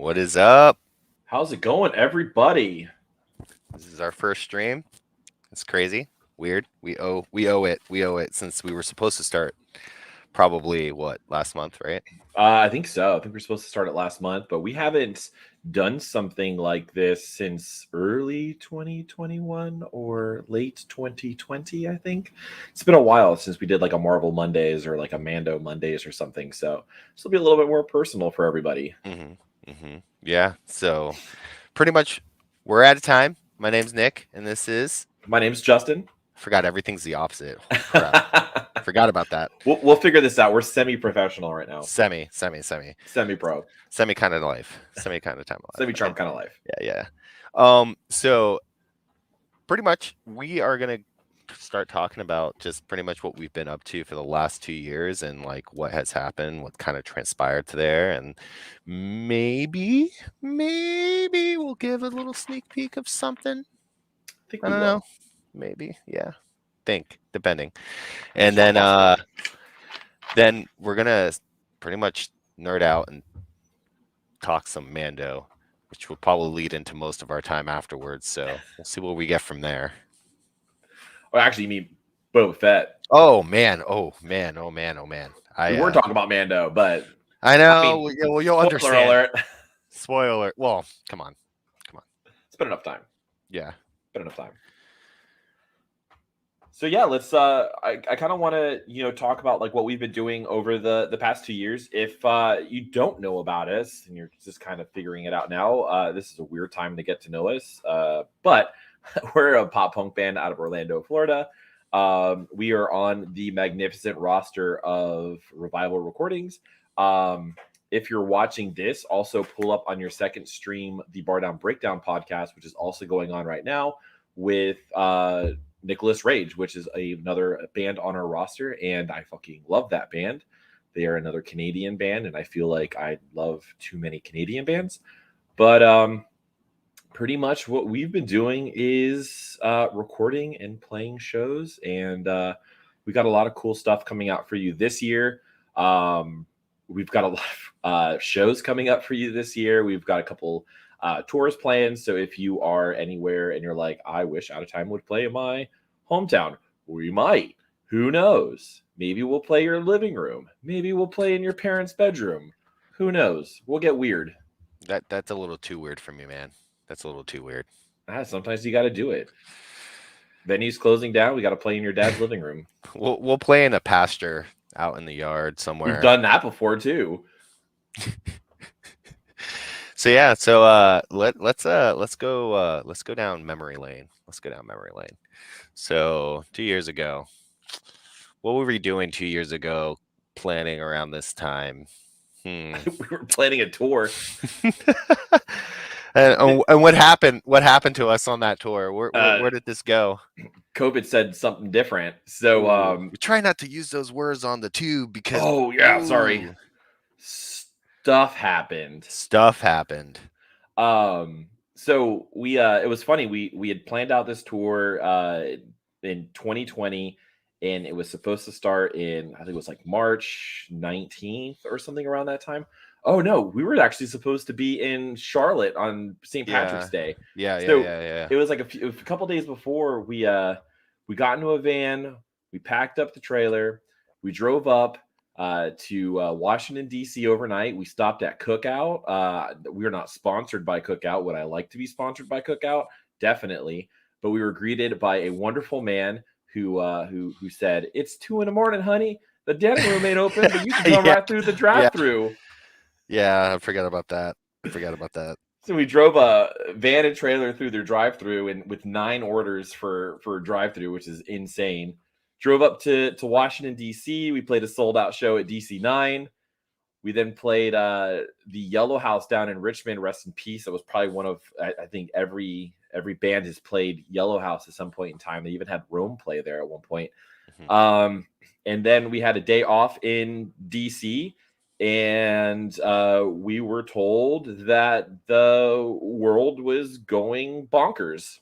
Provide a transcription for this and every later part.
What is up? How's it going, everybody? This is our first stream. It's crazy, weird. We owe it since we were supposed to start probably last month, right? I think so. I think we're supposed to start it last month, but we haven't done something like this since early 2021 or late 2020, I think. It's been a while since we did like a Marvel Mondays or like a Mando Mondays or something. So this will be a little bit more personal for everybody. Yeah. So pretty much we're out of time. My name's Nick, and this is. My name's Justin. Forgot everything's the opposite. Holy crap! Forgot about that. We'll figure this out. We're semi-professional right now. Semi Semi-pro. kind of life. Semi kind of time of life. Semi-charm kind of life. Yeah. So pretty much we are gonna start talking about just pretty much what we've been up to for the last 2 years and like what has happened, what kind of transpired to there, and maybe we'll give a little sneak peek of something. I think I we don't will. know. Maybe, yeah. Depending. And then we're gonna pretty much nerd out and talk some Mando, which will probably lead into most of our time afterwards. So we'll see what we get from there. Oh, actually, you mean Boba Fett. Oh man. We weren't talking about Mando, but I know. I mean, well, you'll spoiler understand. alert. Spoiler. Well, come on. It's been enough time. Yeah. Been enough time. So yeah, let's. I kind of want to talk about like what we've been doing over the past 2 years. If you don't know about us and you're just kind of figuring it out now, this is a weird time to get to know us. But we're a pop punk band out of Orlando, Florida. We are on the magnificent roster of Revival Recordings. If you're watching this, also pull up on your second stream the Bar Down Breakdown podcast, which is also going on right now with Nicholas Rage, which is another band on our roster, and I fucking love that band. They are another Canadian band, and I feel like I love too many Canadian bands. But pretty much what we've been doing is recording and playing shows, and we got a lot of cool stuff coming out for you this year. We've got a lot of shows coming up for you this year. We've got a couple tours planned. So if you are anywhere and you're like, I wish Out of Time would play in my hometown, we might. Who knows? Maybe we'll play your living room. Maybe we'll play in your parents' bedroom. Who knows? We'll get weird. That's a little too weird for me, man. That's a little too weird. Sometimes you got to do it. Venue's closing down. We got to play in your dad's living room. We'll play in a pasture out in the yard somewhere. We've done that before too. So yeah, let's go down memory lane. So 2 years ago, what were we doing 2 years ago? Planning around this time. We were planning a tour. and what happened? What happened to us on that tour? Where did this go? COVID said something different. So we try not to use those words on the tube because. Oh yeah, sorry. Stuff happened. So we it was funny. We had planned out this tour in 2020, and it was supposed to start in, I think it was like March 19th or something around that time. Oh no, we were actually supposed to be in Charlotte on St. Patrick's Day. Yeah. It was like a couple days before we got into a van, we packed up the trailer, we drove up to Washington, D.C. overnight. We stopped at Cookout. We are not sponsored by Cookout. Would I like to be sponsored by Cookout? Definitely. But we were greeted by a wonderful man who said, "It's 2 a.m, honey. The dining room ain't open, but you can come right through the drive-through." Yeah, I forgot about that. So we drove a van and trailer through their drive-through, and with 9 orders for drive-through, which is insane. Drove up to Washington, D.C. We played a sold-out show at DC9. We then played the Yellow House down in Richmond. Rest in peace. That was probably one of, I think, every band has played Yellow House at some point in time. They even had Rome play there at one point. Mm-hmm. And then we had a day off in D.C., and we were told that the world was going bonkers.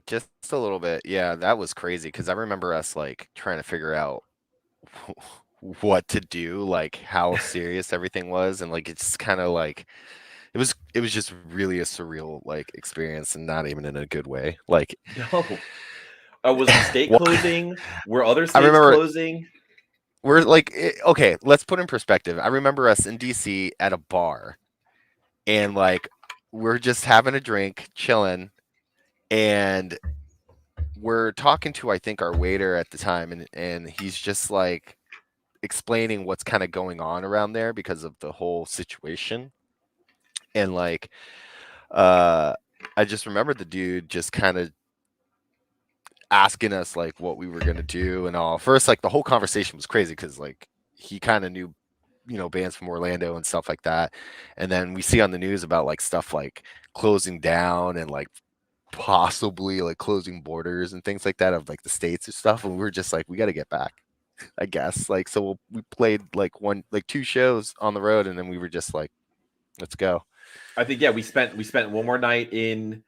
Just a little bit. Yeah, that was crazy because I remember us like trying to figure out what to do, like how serious everything was. And like it's kind of like it was just really a surreal like experience, and not even in a good way. Like, No. Was the state well, closing? Were other I states remember closing? we're like, okay, let's put in perspective. I remember us in DC at a bar, and like we're just having a drink, chilling, and we're talking to, I think, our waiter at the time, and he's just like explaining what's kind of going on around there because of the whole situation. And like uh I just remember the dude just kind of asking us like what we were gonna do and all. First, like the whole conversation was crazy because like he kind of knew, bands from Orlando and stuff like that. And then we see on the news about like stuff like closing down and like possibly like closing borders and things like that of like the states or stuff. And we were just like, we got to get back, I guess. Like, so we played like two shows on the road, and then we were just like, let's go. I think yeah, we spent one more night in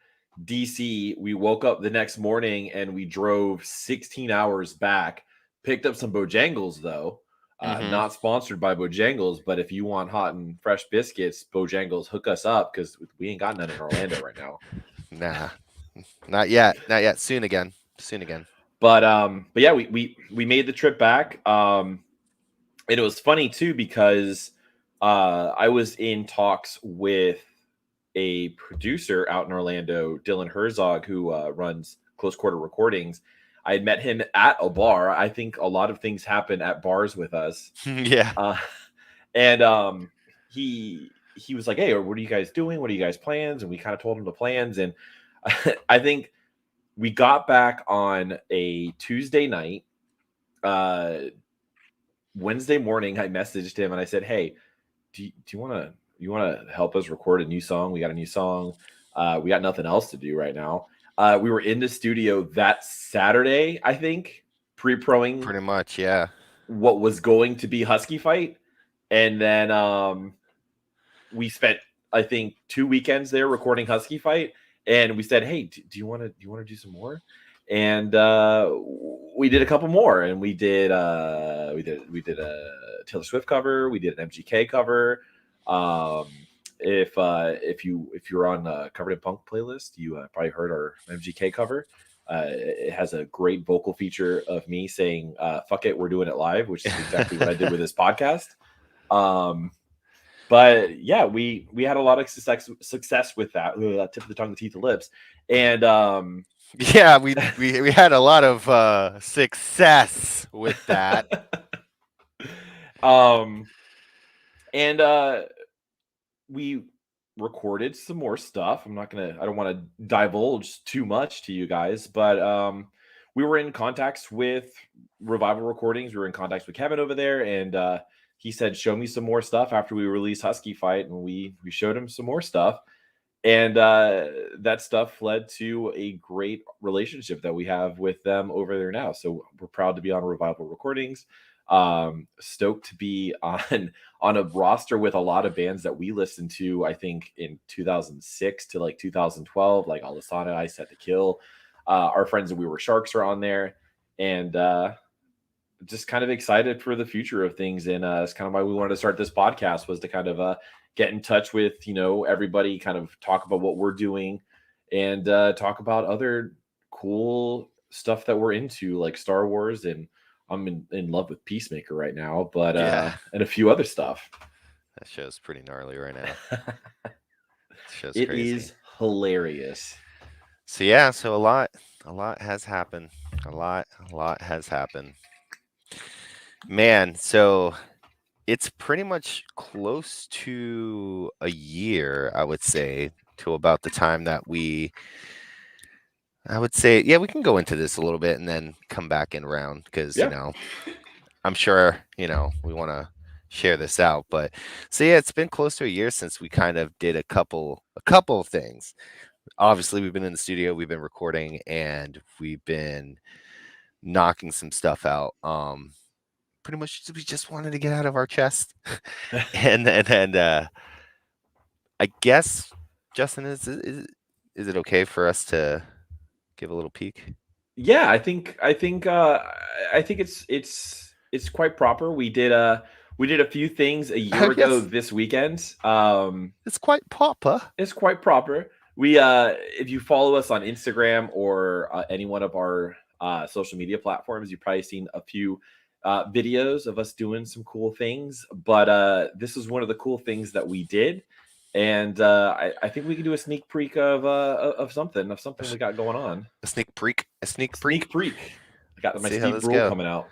DC. We woke up the next morning and we drove 16 hours back. Picked up some Bojangles though. Hmm. Not sponsored by Bojangles, but if you want hot and fresh biscuits, Bojangles hook us up because we ain't got none in Orlando right now. Nah, not yet. Not yet. Soon again. Soon again. But yeah, we made the trip back. And it was funny too because I was in talks with a producer out in Orlando, Dylan Herzog, who runs Close Quarter Recordings. I had met him at a bar. I think a lot of things happen at bars with us. Yeah. Uh, and he was like, "Hey, what are you guys doing? What are you guys' plans?" And we kind of told him the plans. And I think we got back on a Tuesday night. Wednesday morning, I messaged him and I said, "Hey, do you want to help us record a new song? We got a new song. We got nothing else to do right now." We were in the studio that Saturday, I think, pre-proing Pretty much. Yeah. what was going to be Husky Fight, and then we spent I think 2 weekends there recording Husky Fight, and we said, "Hey, do you want to do some more?" And we did a couple more, and we did a Taylor Swift cover, we did an MGK cover. If you're on Covered in Punk playlist, you probably heard our MGK cover. It has a great vocal feature of me saying "fuck it, we're doing it live," which is exactly what I did with this podcast. Um, but yeah, we had a lot of success with that. Tip of the tongue, the teeth, the lips, and Yeah. We had a lot of success with that. um, and we recorded some more stuff. I don't want to divulge too much to you guys, but we were in contacts with Revival Recordings. We were in contacts with Kevin over there, and he said, "Show me some more stuff after we release Husky Fight," and we showed him some more stuff. And that stuff led to a great relationship that we have with them over there now. So we're proud to be on Revival Recordings. Stoked to be on a roster with a lot of bands that we listened to. I think in 2006 to like 2012, like Alisana, I Set to Kill. Our friends and We Were Sharks are on there, and just kind of excited for the future of things. And it's kind of why we wanted to start this podcast, was to kind of get in touch with everybody, kind of talk about what we're doing, and talk about other cool stuff that we're into, like Star Wars. And I'm in love with Peacemaker right now, but Yeah. and a few other stuff. That show's pretty gnarly right now. That show's It crazy. is hilarious. So yeah, so a lot has happened. A lot has happened. Man, so it's pretty much close to a year, I would say, to about the time that I would say, yeah, we can go into this a little bit and then come back in round because, Yeah. I'm sure, we want to share this out. But so yeah, it's been close to a year since we kind of did a couple of things. Obviously, we've been in the studio, we've been recording, and we've been knocking some stuff out. Pretty much we just wanted to get out of our chest. And I guess, Justin, is it okay for us to give a little peek? Yeah, I think it's quite proper. We did a few things a year I ago guess this weekend. it's quite proper. It's quite proper. We if you follow us on Instagram or any one of our social media platforms, you've probably seen a few videos of us doing some cool things. But this is one of the cool things that we did, and I think we can do a sneak peek of something we got going on. A sneak peek. A sneak peek. Sneak peek. I got Let's my see how Steve this Brule go. coming out.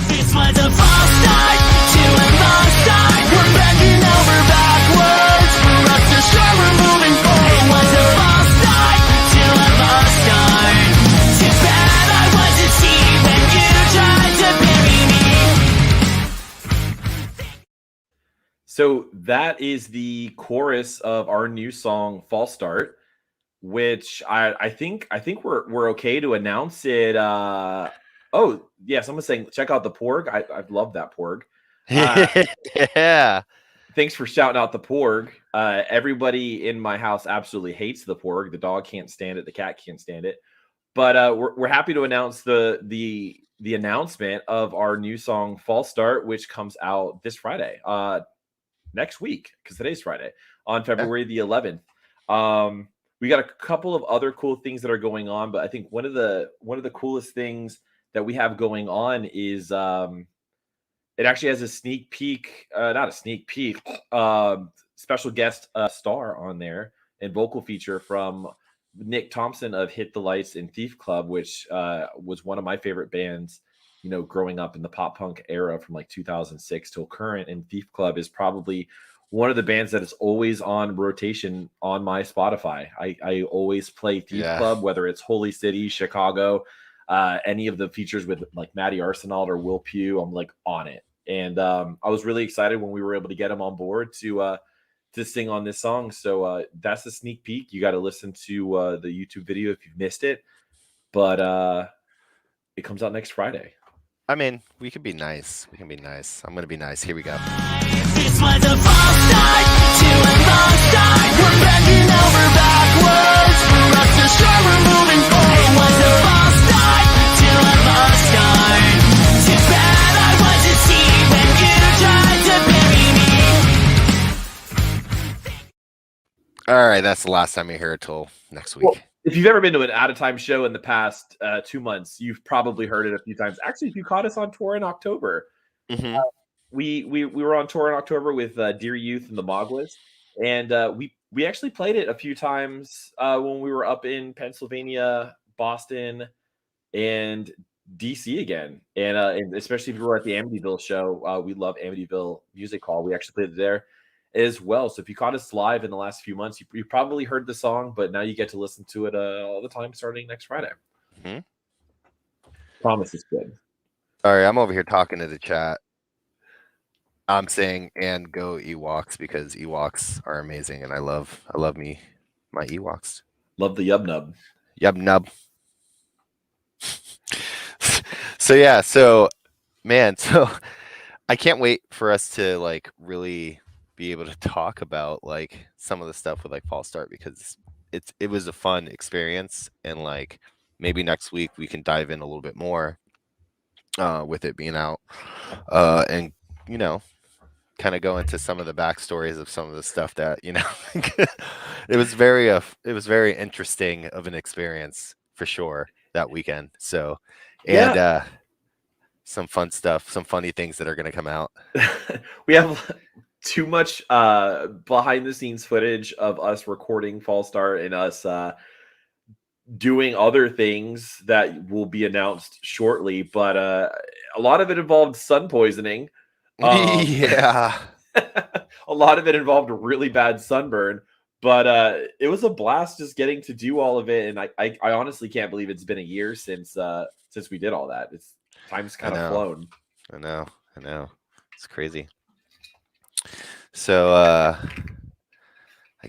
This was a false start to a false start. We're bending over backwards. Rest assured we're moving forward. It was a false start to a false start. Too bad I was deceived when you tried to bury me. So that is the chorus of our new song "False Start," which I think we're okay to announce it. Oh yeah, someone's saying check out the porg. I love that porg. Yeah. Thanks for shouting out the porg. Everybody in my house absolutely hates the porg. The dog can't stand it. The cat can't stand it. But we're happy to announce the announcement of our new song "False Start," which comes out this Friday. Next week, because today's Friday, on February the 11th. We got a couple of other cool things that are going on, but I think one of the coolest things that we have going on is it actually has a sneak peek, not a sneak peek, special guest star on there and vocal feature from Nikk Thompson of Hit the Lights and Thief Club, which was one of my favorite bands, you know, growing up in the pop punk era from like 2006 till current. And Thief Club is probably one of the bands that is always on rotation on my Spotify. I always play Thief Club, whether it's Holy City, Chicago, any of the features with like Matty Arsenault or Will Pugh, I'm like on it. And I was really excited when we were able to get him on board to sing on this song. So that's the sneak peek. You got to listen to the YouTube video if you've missed it. But it comes out next Friday. I mean, we can be nice. We can be nice. I'm gonna be nice. Here we go. This was a false start to a false start. We're bending over backwards. Rest assured we're moving forward. It was a false start to a false start. Too bad I was deceived when you tried to bury me. All right, that's the last time you hear it till next week. Well, if you've ever been to an out-of-time show in the past 2 months, you've probably heard it a few times. Actually, if you caught us on tour in October, we were on tour in October with Dear Youth and the Mogwais, and we actually played it a few times when we were up in Pennsylvania, Boston, and DC again. And especially if you were at the Amityville show, we love Amityville Music Hall. We actually played it there as well. So if you caught us live in the last few months, you probably heard the song, but now you get to listen to it all the time starting next Friday. Promise it's good. All right, I'm over here talking to the chat. I'm saying and go Ewoks because Ewoks are amazing, and I love me my Ewoks. Love the Yub Nub. Yub Nub. So yeah, so man, so I can't wait for us to like really be able to talk about like some of the stuff with like False Start, because it was a fun experience, and like maybe next week we can dive in a little bit more with it being out, and you know, kind of go into some of the backstories of some of the stuff that, you know, it was very interesting of an experience for sure that weekend. So, and some fun stuff, some funny things that are going to come out. We have too much behind the scenes footage of us recording False Start and us doing other things that will be announced shortly, but a lot of it involved sun poisoning. Yeah. A lot of it involved a really bad sunburn, but it was a blast just getting to do all of it. And I honestly can't believe it's been a year since we did all that. It's time's kind of flown. I know. It's crazy. So I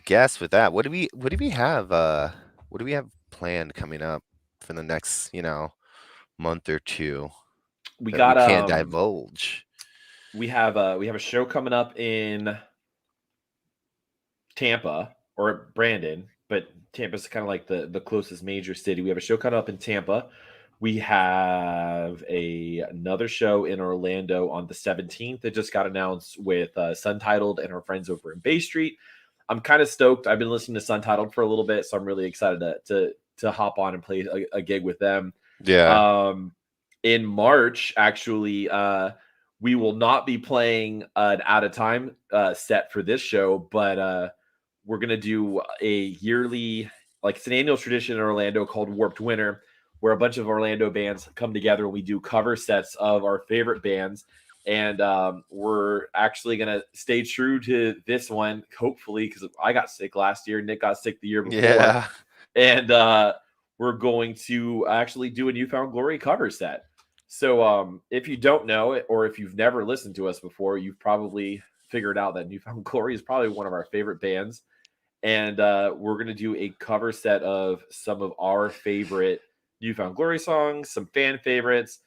guess with that, what do we have planned coming up for the next, you know, month or two? We can't divulge. We have a show coming up in Tampa or Brandon, but Tampa's kind of like the closest major city. We have a show coming up in Tampa. We have another show in Orlando on the 17th that just got announced with Suntitled and our friends over in Bay Street. I'm kind of stoked. I've been listening to Suntitled for a little bit, so I'm really excited to hop on and play a gig with them. Yeah. In March, actually, we will not be playing an out of time set for this show, but we're gonna do a yearly, like it's an annual tradition in Orlando called Warped Winter, where a bunch of Orlando bands come together and we do cover sets of our favorite bands. And we're actually going to stay true to this one, hopefully, because I got sick last year. Nikk got sick the year before. Yeah. And we're going to actually do a New Found Glory cover set. So if you don't know it, or if you've never listened to us before, you've probably figured out that New Found Glory is probably one of our favorite bands. And we're going to do a cover set of some of our favorite New Found Glory songs, some fan favorites.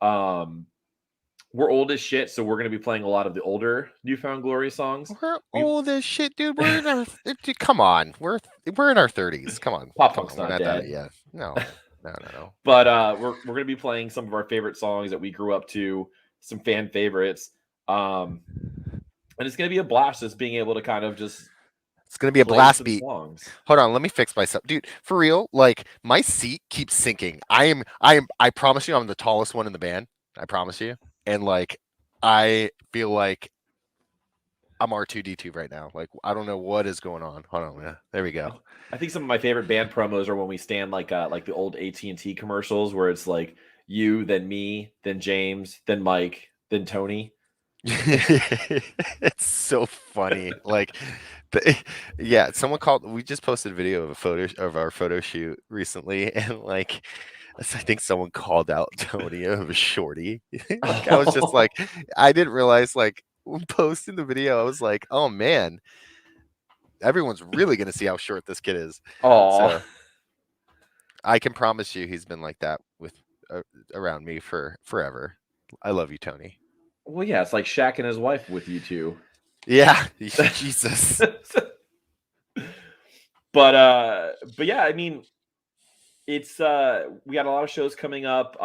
We're old as shit, so we're going to be playing a lot of the older New Found Glory songs. We're old as shit, dude. We're in our dude, come on. We're in our 30s. Come on. Pop Come Punk's on. not We're not dead. that yet. No. No. But we're going to be playing some of our favorite songs that we grew up to, some fan favorites. And it's going to be a blast just being able to kind of just It's gonna be a play blast some beat. songs. Hold on, let me fix myself, dude. For real, like my seat keeps sinking. I promise you, I'm the tallest one in the band. I promise you, and like I feel like I'm R2D2 right now. Like I don't know what is going on. Hold on, yeah, there we go. I think some of my favorite band promos are when we stand like the old AT&T commercials where it's like you, then me, then James, then Mike, then Tony. It's so funny. Like, yeah, someone called. We just posted a video of a photo of our photo shoot recently, and like, I think someone called out Tony of a shorty. Like, I was just like, I didn't realize. Like, when posting the video, I was like, oh man, everyone's really gonna see how short this kid is. Oh, So, I can promise you, he's been like that with around me for forever. I love you, Tony. well, yeah, it's like Shaq and his wife with you two. Yeah, Jesus. But yeah, I mean, it's we got a lot of shows coming up.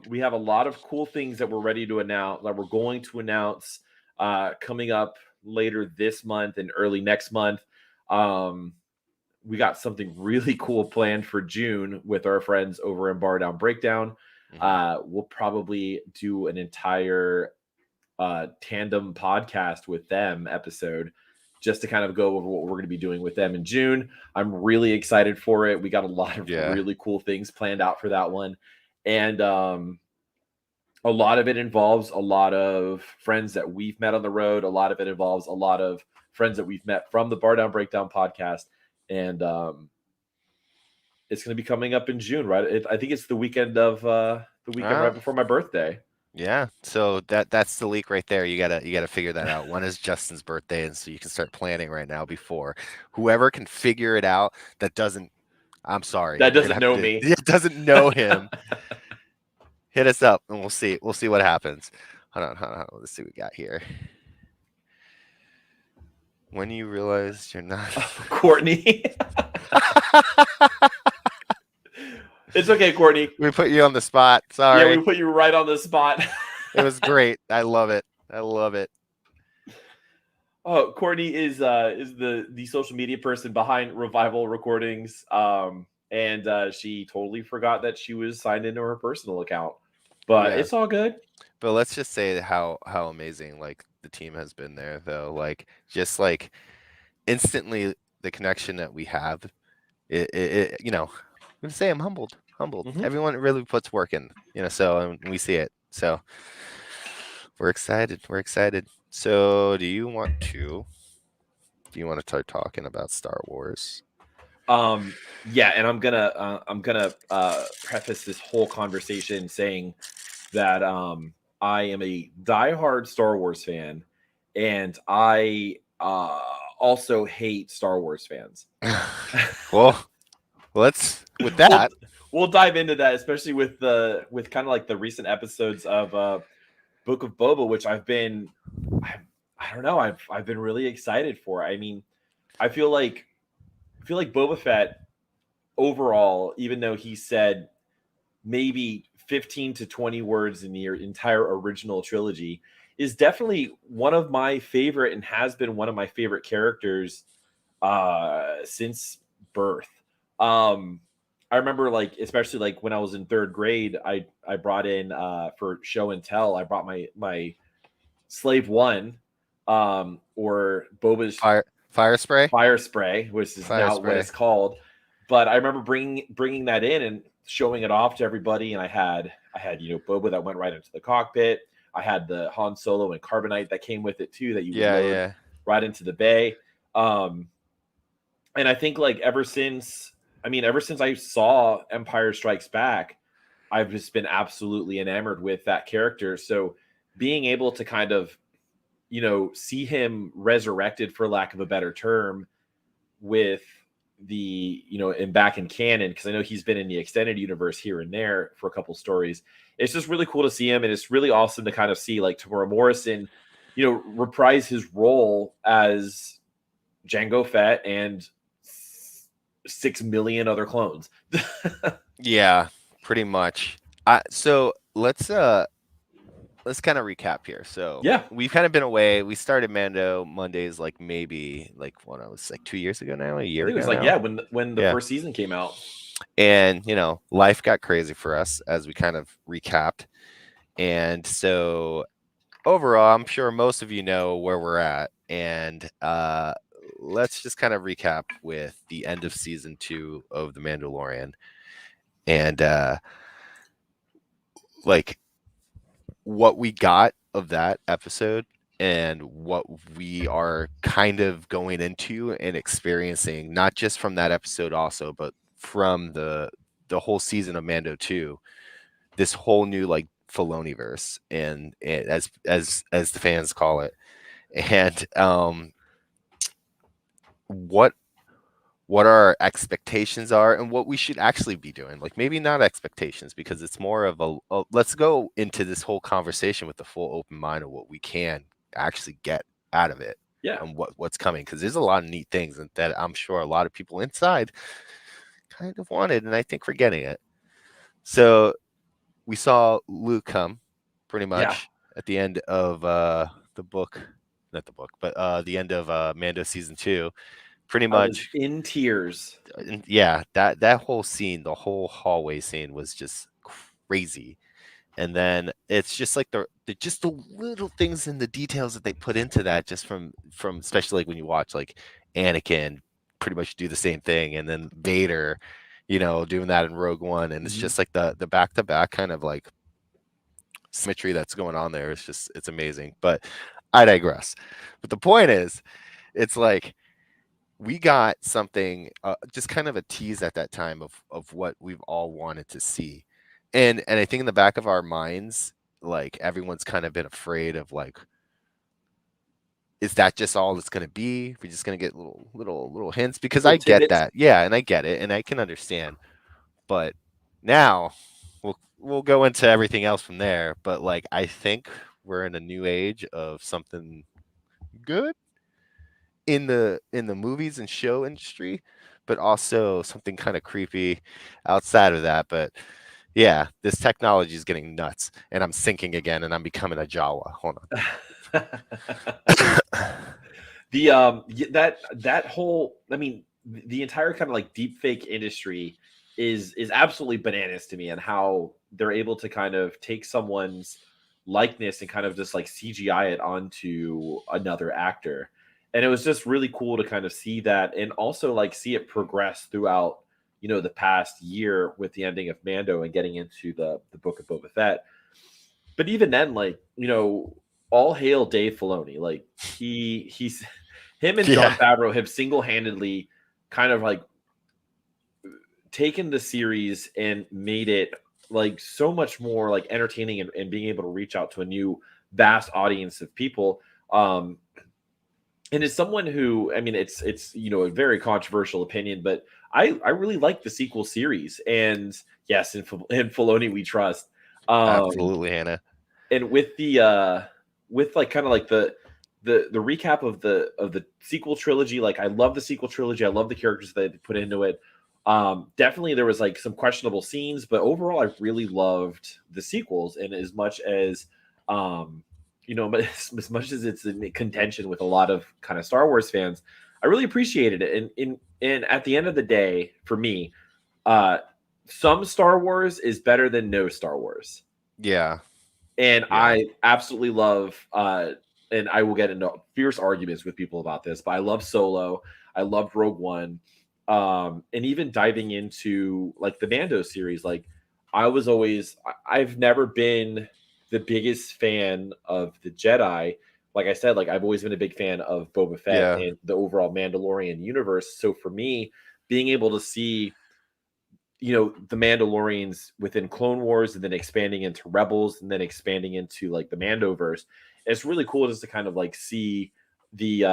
We have a lot of cool things that we're ready to announce, that we're going to announce coming up later this month and early next month. We got something really cool planned for June with our friends over in Bar Down Breakdown. We'll probably do an entire tandem podcast with them episode just to kind of go over what we're going to be doing with them in June. I'm really excited for it. We got a lot of really cool things planned out for that one. And a lot of it involves a lot of friends that we've met on the road. A lot of it involves a lot of friends that we've met from the Bar Down Breakdown podcast. And it's going to be coming up in June, right? I think it's the weekend of right before my birthday. Yeah, so that's the leak right there. You gotta figure that out. When is Justin's birthday? And so you can start planning right now before whoever can figure it out that doesn't. I'm sorry, that doesn't know me. It doesn't know him. Hit us up and we'll see what happens. Hold on. Let's see what we got here. When you realize you're not Courtney. It's okay, Courtney. We put you on the spot. Sorry. Yeah, we put you right on the spot. It was great. I love it. Oh, Courtney is the social media person behind Revival Recordings. And she totally forgot that she was signed into her personal account. But it's all good. But let's just say how amazing like the team has been there though. Like just like instantly the connection that we have. It you know, I'm gonna say I'm humbled. Mm-hmm. Everyone really puts work in, so and we see it. So we're excited. So do you want to start talking about Star Wars? Yeah, and I'm gonna preface this whole conversation saying that I am a diehard Star Wars fan, and I also hate Star Wars fans. Well, let's with that. We'll dive into that, especially with kind of like the recent episodes of Book of Boba, which I've been really excited for. I mean, I feel like Boba Fett overall, even though he said maybe 15 to 20 words in the entire original trilogy, is definitely one of my favorite and has been one of my favorite characters since birth. I remember, like, especially like when I was in third grade, I brought in for show and tell, I brought my Slave One, or Boba's Fire spray. Fire Spray, which is Fire now what spray. it's called. But I remember bringing that in and showing it off to everybody, and I had Boba that went right into the cockpit. I had the Han Solo and Carbonite that came with it too, that you would load right into the bay. And I think, like, ever since I saw Empire Strikes Back, I've just been absolutely enamored with that character. So being able to kind of, see him resurrected, for lack of a better term, with the, and back in canon, because I know he's been in the extended universe here and there for a couple stories. It's just really cool to see him, and it's really awesome to kind of see, like, Tamora Morrison, reprise his role as Jango Fett and 6 million other clones. Yeah, pretty much. So let's kind of recap here. So Yeah. we've kind of been away. We started Mando Mondays, like, maybe like when I was like 2 years ago now, a year I think it was ago like, now. when the first season came out. And life got crazy for us, as we kind of recapped. And so overall, I'm sure most of you know where we're at. And let's just kind of recap with the end of season 2 of The Mandalorian. And like, what we got of that episode and what we are kind of going into and experiencing, not just from that episode also, but from the whole season of Mando 2, this whole new, like, Filoniverse, and as the fans call it. And what our expectations are and what we should actually be doing. Like, maybe not expectations, because it's more of a let's go into this whole conversation with the full open mind of what we can actually get out of it. Yeah. And what's coming, because there's a lot of neat things that I'm sure a lot of people inside kind of wanted, and I think we're getting it. So we saw Luke come pretty much at the end of the book, not the book, but the end of Mando season 2. Pretty much in tears. Yeah, that whole scene, the whole hallway scene, was just crazy. And then it's just like the little things and the details that they put into that, just from especially like when you watch, like, Anakin pretty much do the same thing, and then Vader, doing that in Rogue One, and it's just like the back to back kind of like symmetry that's going on there. It's amazing. But I digress. But the point is, it's like, we got something, just kind of a tease at that time of what we've all wanted to see. And I think in the back of our minds, like, everyone's kind of been afraid of, like, is that just all it's going to be? We're just going to get little hints, because I get that. Yeah. And I get it. And I can understand. But now we'll go into everything else from there. But, like, I think we're in a new age of something good in the movies and show industry, but also something kind of creepy outside of that. But yeah, this technology is getting nuts, and I'm sinking again, and I'm becoming a Jawa. Hold on. That whole, I mean, the entire kind of like deep fake industry is absolutely bananas to me, and how they're able to kind of take someone's likeness and kind of just like CGI it onto another actor. And it was just really cool to kind of see that, and also, like, see it progress throughout, the past year with the ending of Mando and getting into the book of Boba Fett. But even then, like, all hail Dave Filoni. Like, he's him and Jon Favreau have single-handedly kind of like taken the series and made it like so much more like entertaining, and being able to reach out to a new vast audience of people. And as someone who, I mean, it's a very controversial opinion, but I really like the sequel series. And yes, in Filoni we trust. Absolutely, Hannah. And with the with like kind of like the recap of the sequel trilogy, like, I love the sequel trilogy. I love the characters that they put into it. Definitely there was like some questionable scenes, but overall I really loved the sequels. And as much as you know, as much as it's in contention with a lot of kind of Star Wars fans, I really appreciated it. And at the end of the day, for me, uh, some Star Wars is better than no Star Wars. Yeah. And Yeah. I absolutely love and I will get into fierce arguments with people about this, but I love Solo. I loved Rogue One. And even diving into like the Mando series, like I've never been the biggest fan of the Jedi. Like I said, like I've always been a big fan of Boba Fett Yeah. and the overall Mandalorian universe. So for me, being able to see, you know, the Mandalorians within Clone Wars and then expanding into Rebels and then expanding into like the Mandoverse, it's really cool just to kind of like see the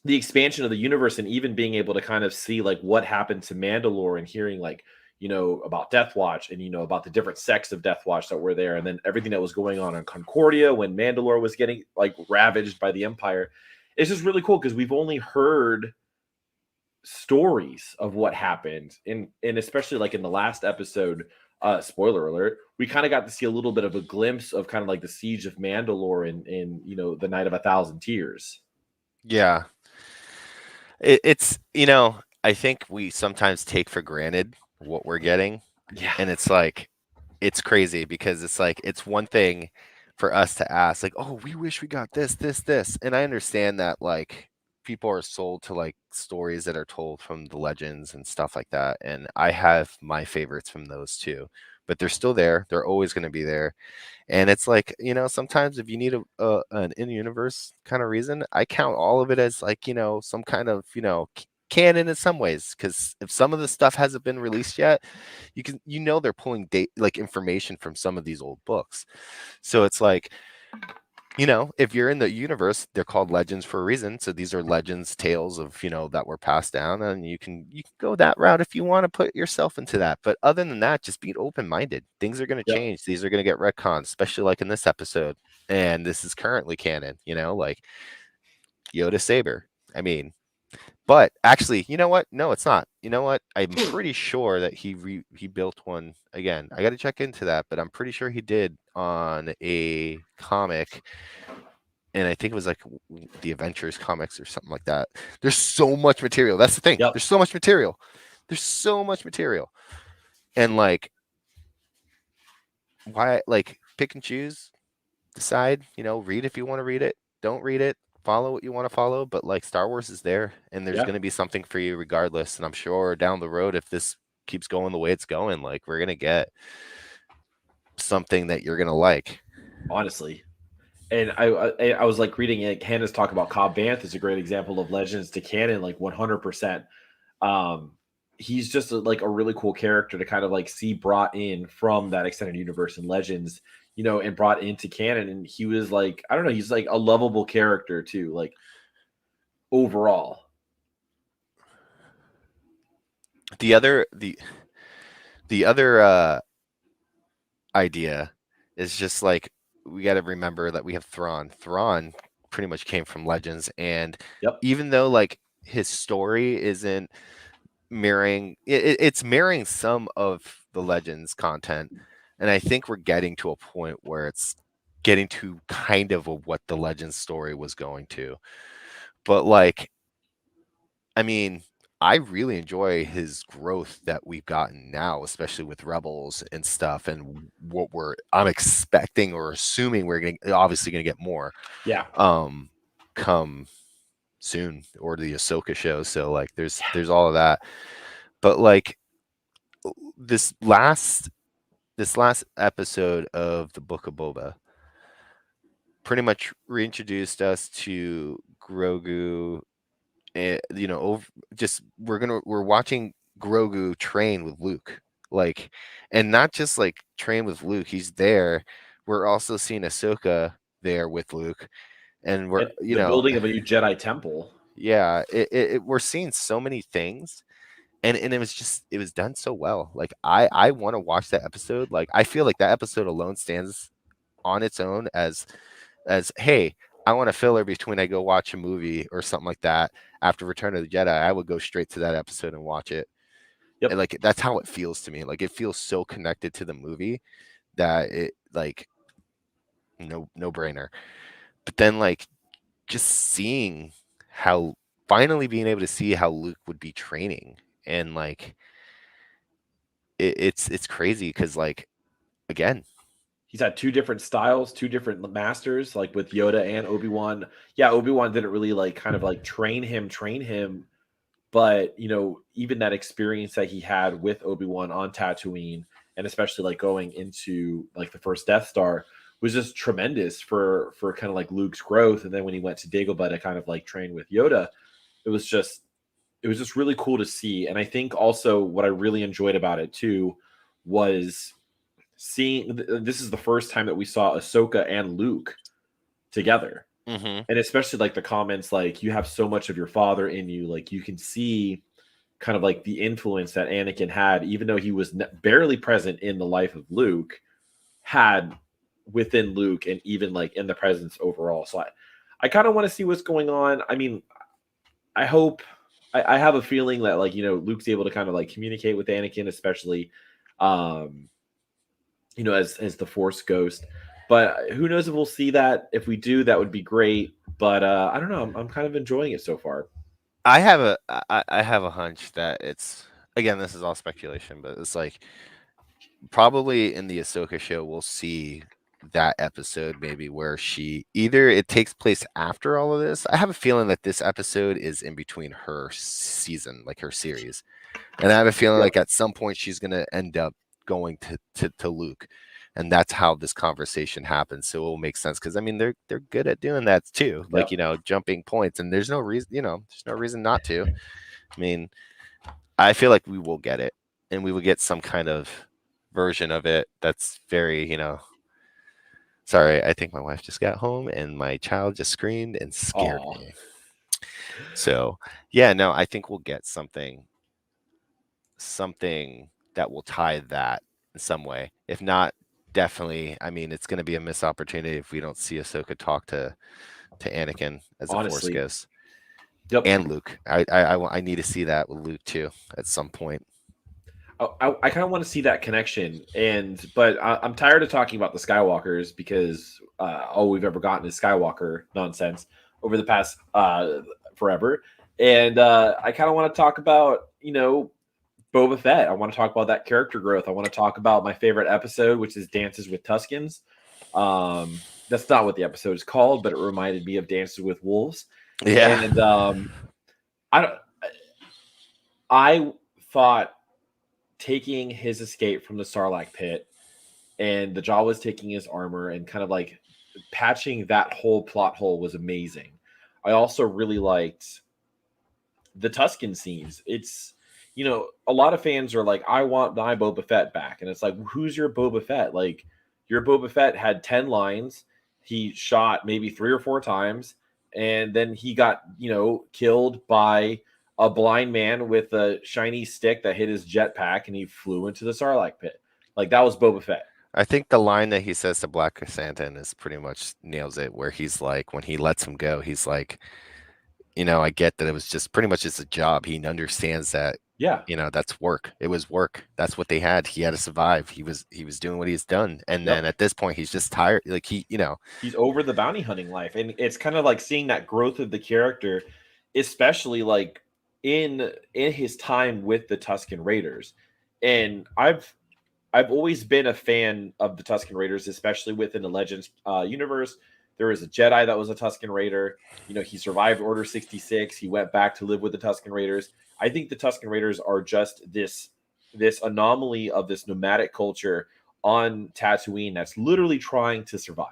expansion of the universe, and even being able to kind of see like what happened to Mandalore and hearing like, you know, about Death Watch and, you know, about the different sects of Death Watch that were there, and then everything that was going on Concordia when Mandalore was getting like ravaged by the Empire. It's just really cool because we've only heard stories of what happened, and especially like in the last episode, spoiler alert, we kind of got to see a little bit of a glimpse of kind of like the siege of Mandalore and you know, the Night of a Thousand Tears. Yeah. It's, you know, I think we sometimes take for granted what we're getting, Yeah. and it's like it's crazy because it's like it's one thing for us to ask like, oh, we wish we got this, and I understand that like people are sold to like stories that are told from the legends and stuff like that, and I have my favorites from those too, but they're still there, they're always going to be there. And it's like, you know, sometimes if you need an in-universe kind of reason, I count all of it as like, you know, some kind of, you know, canon in some ways, because if some of the stuff hasn't been released yet, you can, you know, they're pulling date like information from some of these old books. So it's like, you know, if you're in the universe, they're called legends for a reason. So these are legends, tales of, you know, that were passed down, and you can go that route if you want to put yourself into that. But other than that, just be open-minded. Things are going to Yep. change. These are going to get retcons, especially like in this episode. And this is currently canon, you know, like Yoda saber. I mean, but actually, you know what? No, it's not. You know what? I'm pretty sure that he built one again. I got to check into that, but I'm pretty sure he did on a comic, and I think it was like the Adventures comics or something like that. There's so much material. That's the thing. Yep. There's so much material. There's so much material. And like, why, like, pick and choose, decide, you know, read if you want to read it, don't read it, follow what you want to follow. But like, Star Wars is there, and there's Yeah. going to be something for you regardless. And I'm sure down the road, if this keeps going the way it's going, like, we're going to get something that you're going to like. Honestly. And I was like reading it. Hannah's talk about Cobb Vanth is a great example of legends to canon, like 100%. He's just like a really cool character to kind of like see brought in from that extended universe and legends, you know, and brought into canon. And he was like, I don't know, he's like a lovable character too, like overall. The other idea is just like, we got to remember that we have Thrawn. Thrawn pretty much came from Legends, and Yep. even though like his story isn't mirroring, it's mirroring some of the Legends content, and I think we're getting to a point where it's getting to kind of what the Legends story was going to. But like, I mean, I really enjoy his growth that we've gotten now, especially with Rebels and stuff, and what I'm expecting or assuming we're obviously gonna get more Yeah. come soon, or the Ahsoka show. So like there's all of that. But like this last episode of the Book of Boba pretty much reintroduced us to Grogu. You know, just we're watching Grogu train with Luke, like, and not just like train with Luke. He's there. We're also seeing Ahsoka there with Luke, and we're, And you the know, building of a new Jedi temple. yeah, we're seeing so many things, and it was done so well. Like, I want to watch that episode. Like, I feel like that episode alone stands on its own as hey, I want a filler between I go watch a movie or something like that. after Return of the Jedi, I would go straight to that episode and watch it. Yep. And like that's how it feels to me. Like it feels so connected to the movie that it like no brainer. But then like just seeing how finally being able to see how Luke would be training and like it's crazy because like again He's had two different styles, two different masters, like with Yoda and Obi-Wan. Yeah, Obi-Wan didn't really like kind of like train him, but even that experience that he had with Obi-Wan on Tatooine, and especially like going into like the first Death Star, was just tremendous for kind of like Luke's growth. And then when he went to Dagobah to kind of like train with Yoda, it was just really cool to see. And I think also what I really enjoyed about it too was seeing this is the first time that we saw Ahsoka and Luke together. Mhm. And especially like the comments like, you have so much of your father in you, like you can see kind of like the influence that Anakin had, even though he was barely present in the life of Luke, had within Luke and even like in the presence overall. So I kind of want to see what's going on. I mean, I hope I have a feeling that like Luke's able to kind of like communicate with Anakin, especially as the Force ghost. But who knows if we'll see that. If we do, that would be great. But I don't know. I'm kind of enjoying it so far. I have a hunch that it's again this is all speculation, but it's like probably in the Ahsoka show we'll see that episode maybe where she either it takes place after all of this. I have a feeling that this episode is in between her season, like her series. And I have a feeling Yep. like at some point she's gonna end up going to Luke. And that's how this conversation happens. So it will make sense because I mean they're good at doing that too. Like, Yep. jumping points. And there's no reason, there's no reason not to. I mean, I feel like we will get it and we will get some kind of version of it that's very, sorry, I think my wife just got home and my child just screamed and scared Aw. me. So yeah, no, I think we'll get something that will tie that in some way. If not, definitely, I mean, it's going to be a missed opportunity if we don't see Ahsoka talk to Anakin as a Force Honestly. ghost. Yep. And Luke. I need to see that with Luke too at some point. I kind of want to see that connection, but I'm tired of talking about the Skywalkers because all we've ever gotten is Skywalker nonsense over the past forever, and I kind of want to talk about Boba Fett. I want to talk about that character growth. I want to talk about my favorite episode, which is Dances with Tuskens. That's not what the episode is called, but it reminded me of Dances with Wolves. Yeah. And I thought taking his escape from the Sarlacc pit and the Jawas taking his armor and kind of like patching that whole plot hole was amazing. I also really liked the Tusken scenes. It's a lot of fans are like, I want my Boba Fett back. And it's like, who's your Boba Fett? Like, your Boba Fett had 10 lines. He shot maybe 3 or 4 times. And then he got, killed by a blind man with a shiny stick that hit his jetpack and he flew into the Sarlacc pit. Like, that was Boba Fett. I think the line that he says to Black Chrysanthemum is pretty much nails it, where he's like, when he lets him go, he's like, I get that it was just pretty much just a job. He understands that, Yeah. that's work. It was work. That's what they had. He had to survive. He was doing what he's done. And then at this point, he's just tired. Like he's over the bounty hunting life. And it's kind of like seeing that growth of the character, especially like in his time with the Tusken Raiders. And I've always been a fan of the Tusken Raiders, especially within the Legends universe. There was a Jedi that was a Tusken Raider. He survived Order 66. He went back to live with the Tusken Raiders. I think the Tusken Raiders are just this anomaly of this nomadic culture on Tatooine that's literally trying to survive.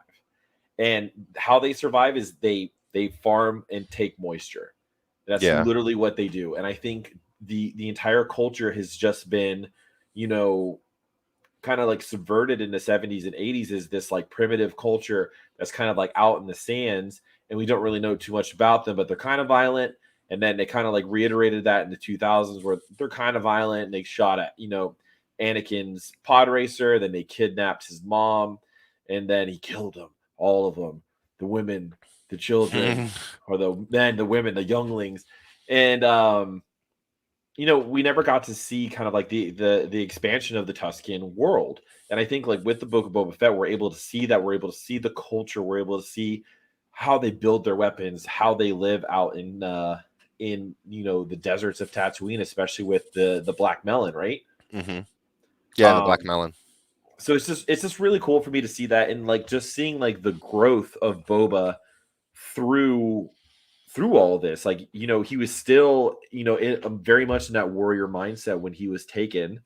And how they survive is they farm and take moisture. That's literally what they do. And I think the entire culture has just been, kind of like subverted in the 70s and 80s is this like primitive culture that's kind of like out in the sands, and we don't really know too much about them, but they're kind of violent. And then they kind of like reiterated that in the 2000s where they're kind of violent and they shot at, Anakin's pod racer. Then they kidnapped his mom and then he killed them, all of them, the women, the children, or the men, the women, the younglings. And we never got to see kind of like the expansion of the Tusken world. And I think like with the Book of Boba Fett, we're able to see that. We're able to see the culture. We're able to see how they build their weapons, how they live out in the deserts of Tatooine, especially with the black melon, right? Mm-hmm. Yeah, and the black Um, melon. so it's just really cool for me to see that, and like just seeing like the growth of Boba through all of this. Like he was still very much in that warrior mindset when he was taken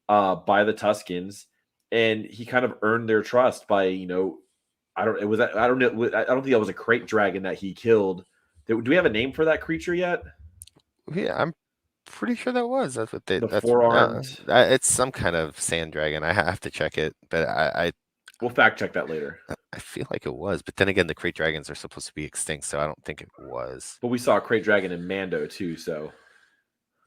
by the Tuskens, and he kind of earned their trust by I don't it was I don't know I don't think that was a crate dragon that he killed. Do we have a name for that creature yet? Yeah, I'm pretty sure that's what they The that's four-armed. it's some kind of sand dragon. I have to check it, but We'll fact check that later. I feel like it was. But then again, the crate dragons are supposed to be extinct, so I don't think it was. But we saw a crate dragon in Mando too, so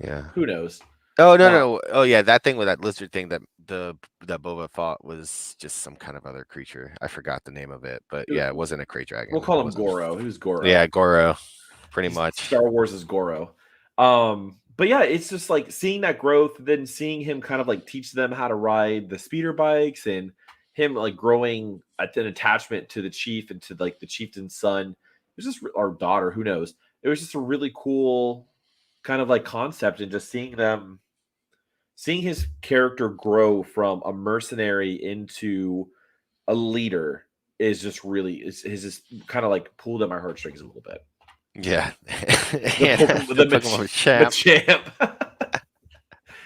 Yeah. who knows? Oh no Uh, no. Oh yeah, that thing with that lizard thing that Boba fought was just some kind of other creature. I forgot the name of it, but yeah, it wasn't a crate dragon. We'll call It him wasn't. Goro. He was Goro. Yeah, Goro, pretty much. Star Wars is Goro. But yeah, it's just like seeing that growth, then seeing him kind of like teach them how to ride the speeder bikes, and him like growing an attachment to the chief and to like the chieftain's son. It was just our daughter, who knows? It was just a really cool kind of like concept, and just seeing his character grow from a mercenary into a leader is just really is just kind of like pulled at my heartstrings a little bit. Yeah. The Yeah, Pokemon, the Pokemon champ. Machamp.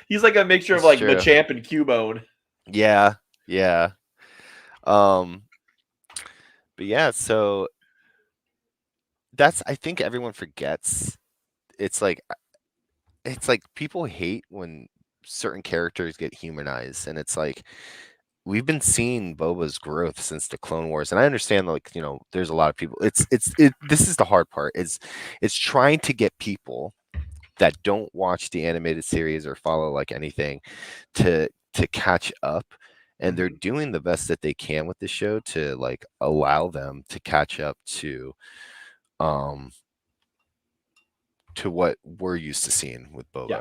He's like a mixture of It's like true. Machamp and Cubone. Yeah, yeah. But yeah, so I think everyone forgets. It's like people hate when certain characters get humanized, and it's like we've been seeing Boba's growth since the Clone Wars, and I understand like there's a lot of people. This is the hard part. It's trying to get people that don't watch the animated series or follow like anything to catch up, and they're doing the best that they can with the show to like allow them to catch up um to what we're used to seeing with Boba. Yeah.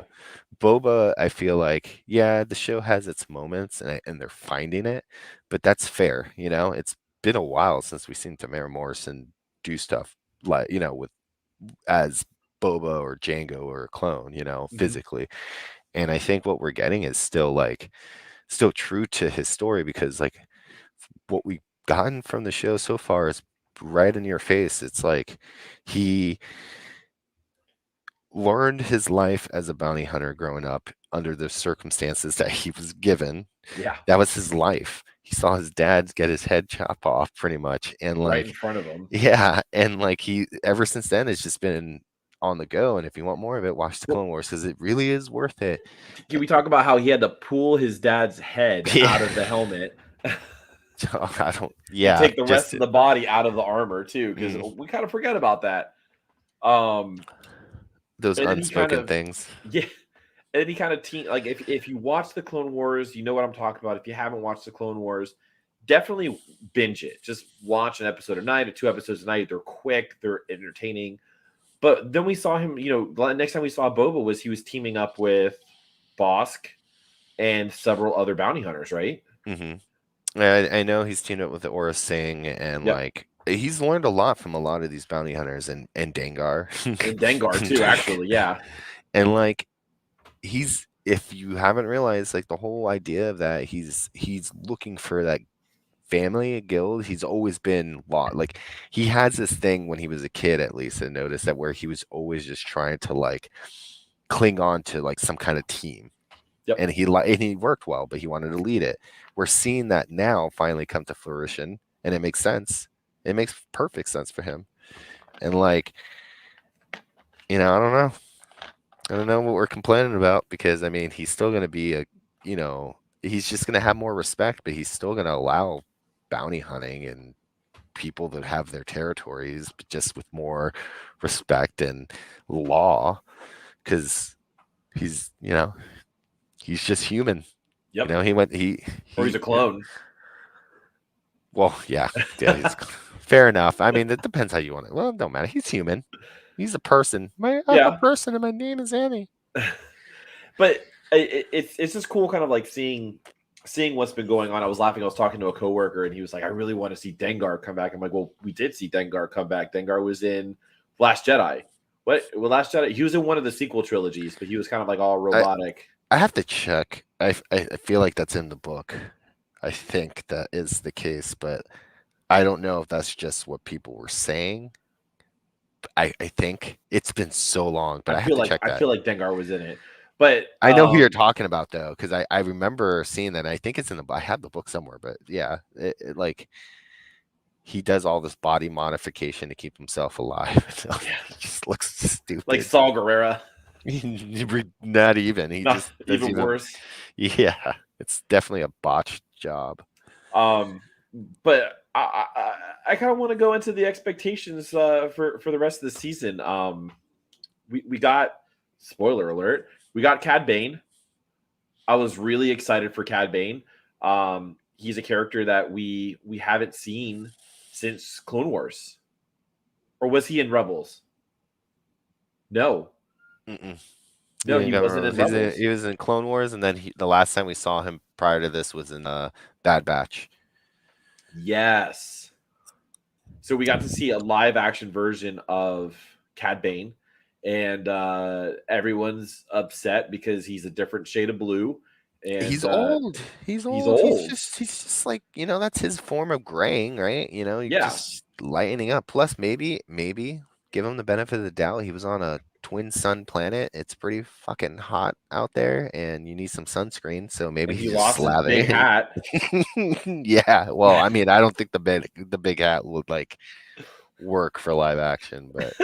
Boba, I feel like, yeah, the show has its moments and they're finding it, but that's fair. It's been a while since we've seen Tamara Morrison do stuff like, with as Boba or Django or a clone, physically. And I think what we're getting is still true to his story, because like what we've gotten from the show so far is right in your face. It's like he learned his life as a bounty hunter growing up under the circumstances that he was given. Yeah. That was his life. He saw his dad get his head chopped off pretty much. And like, Right in front of him. yeah. And like he, ever since then, it's just been on the go. And if you want more of it, watch the Clone Wars, because it really is worth it. Can we talk about how he had to pull his dad's head out of the helmet? I don't, yeah. Take the rest of the body out of the armor too, because we kind of forget about that. Those and then unspoken things. Yeah. And he kind of like if you watch the Clone Wars, you know what I'm talking about. If you haven't watched the Clone Wars, definitely binge it. Just watch an episode a night or 2 episodes a night. They're quick, they're entertaining. But then we saw him, next time we saw Boba he was teaming up with Bosk and several other bounty hunters, right? Mm-hmm. I know he's teamed up with the Aura Singh, and like he's learned a lot from a lot of these bounty hunters and Dengar. And Dengar too, actually, yeah. And like if you haven't realized, like the whole idea of that, he's looking for that family, a guild. He's always been like he has this thing when he was a kid, at least I noticed that, where he was always just trying to like cling on to like some kind of team. Yep. And he worked well, but he wanted to lead it. We're seeing that now finally come to fruition, and it makes sense. It makes perfect sense for him. And like, I don't know. I don't know what we're complaining about, because I mean, he's still going to be he's just going to have more respect, but he's still going to allow bounty hunting and people that have their territories, but just with more respect and law, because he's just human. Yep. Or he's a clone. Well, yeah, he's fair enough. I mean, it depends how you want it. Well, it don't matter. He's human. He's a person. I'm a Yeah. person, and my name is Annie. But it's just cool, kind of like seeing what's been going on. I was laughing. I was talking to a coworker, and he was like, "I really want to see Dengar come back." I'm like, "Well, we did see Dengar come back. Dengar was in Last Jedi. What? Well, Last Jedi. He was in one of the sequel trilogies, but he was kind of like all robotic. I have to check. I feel like that's in the book. I think that is the case, but I don't know if that's just what people were saying. I think it's been so long, but I have to check I that. feel like Dengar was in it, but I know who you're talking about though, because I remember seeing that. And I think it's in the. I have the book somewhere, but yeah, like he does all this body modification to keep himself alive. So he just looks stupid. like Saul Guerrera. Not even. He Not just even worse. Yeah, it's definitely a botched job. But I kind of want to go into the expectations for the rest of the season. We got, spoiler alert, we got Cad Bane. I was really excited for Cad Bane. He's a character that we haven't seen since Clone Wars, or was he in Rebels? No, Mm-mm. no, he wasn't in Rebels. He was in Clone Wars, and then the last time we saw him prior to this was in Bad Batch. Yes. So we got to see a live action version of Cad Bane, and everyone's upset because he's a different shade of blue. And He's old. He's old. He's just like, that's his form of graying, right? He's just lightening up. Plus, maybe give him the benefit of the doubt. He was on a twin sun planet. It's pretty fucking hot out there, and you need some sunscreen. So maybe and he he's lost just his big hat. Yeah. Well, I mean, I don't think the big hat would like work for live action, but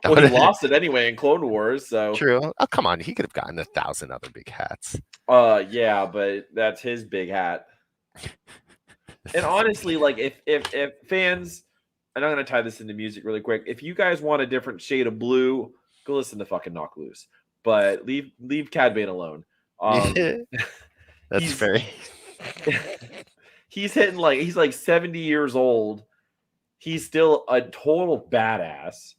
well, he lost it anyway in Clone Wars. So true. Oh, come on, he could have gotten 1,000 other big hats. Yeah, but that's his big hat. And honestly, like if fans, and I'm gonna tie this into music really quick. If you guys want a different shade of blue, go listen to fucking Knock Loose. But leave Cad Bane alone. That's fair. He's like 70 years old. He's still a total badass.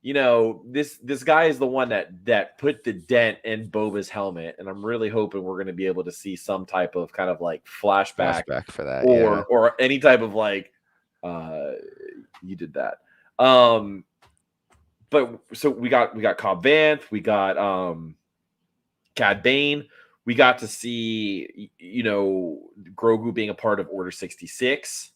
This guy is the one that put the dent in Boba's helmet, and I'm really hoping we're going to be able to see some type of kind of like flashback for that, or any type of like, you did that. But so we got Cobb Vanth, we got Cad Bane, we got to see Grogu being a part of Order 66.